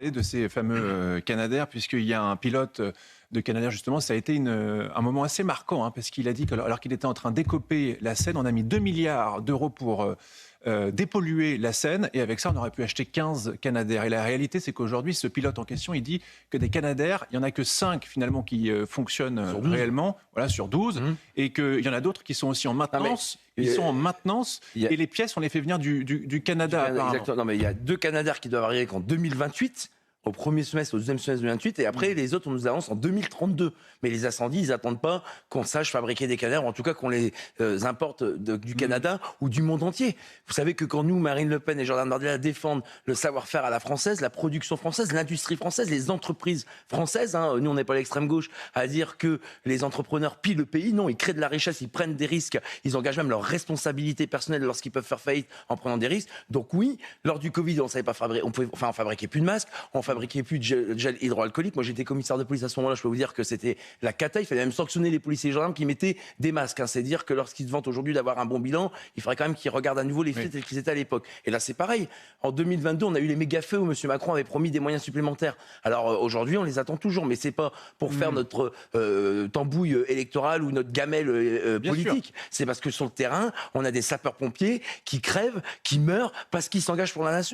Et de ces fameux Canadair, puisqu'il y a un pilote de Canadair, justement, ça a été un moment assez marquant, hein, parce qu'il a dit qu'alors qu'il était en train d'écoper la Seine, on a mis 2 milliards d'euros pour dépolluer la Seine, et avec ça, on aurait pu acheter 15 Canadair. Et la réalité, c'est qu'aujourd'hui, ce pilote en question, il dit que des Canadair, il n'y en a que 5 finalement qui fonctionnent Sur 12. réellement, voilà, sur 12, et qu'il y en a d'autres qui sont aussi en maintenance. Ils sont en maintenance, et les pièces, on les fait venir du Canada, apparemment. Exactement. Non, mais il y a 2 Canadair qui doivent arriver qu'en 2028. Au premier semestre, au deuxième semestre 2028, et après les autres, on nous avance en 2032. Mais les incendies, ils n'attendent pas qu'on sache fabriquer des Canadair, ou en tout cas qu'on les importe du Canada ou du monde entier. Vous savez que quand nous, Marine Le Pen et Jordan Bardella défendent le savoir-faire à la française, la production française, l'industrie française, les entreprises françaises, hein, nous on n'est pas l'extrême gauche à dire que les entrepreneurs pillent le pays, non, ils créent de la richesse, ils prennent des risques, ils engagent même leur responsabilité personnelle lorsqu'ils peuvent faire faillite en prenant des risques. Donc oui, lors du Covid, on savait pas fabriquer, on fabriquait plus de masques, on fabriquait plus de gel hydroalcoolique. Moi, j'étais commissaire de police à ce moment-là. Je peux vous dire que c'était la cata. Il fallait même sanctionner les policiers et gendarmes qui mettaient des masques. Hein. C'est dire que lorsqu'ils se vantent aujourd'hui d'avoir un bon bilan, il faudrait quand même qu'ils regardent à nouveau les faits tels qu'ils étaient à l'époque. Et là, c'est pareil. En 2022, on a eu les méga-feux où M. Macron avait promis des moyens supplémentaires. Alors aujourd'hui, on les attend toujours, mais c'est pas pour faire notre tambouille électorale ou notre gamelle politique. C'est parce que sur le terrain, on a des sapeurs-pompiers qui crèvent, qui meurent parce qu'ils s'engagent pour la nation.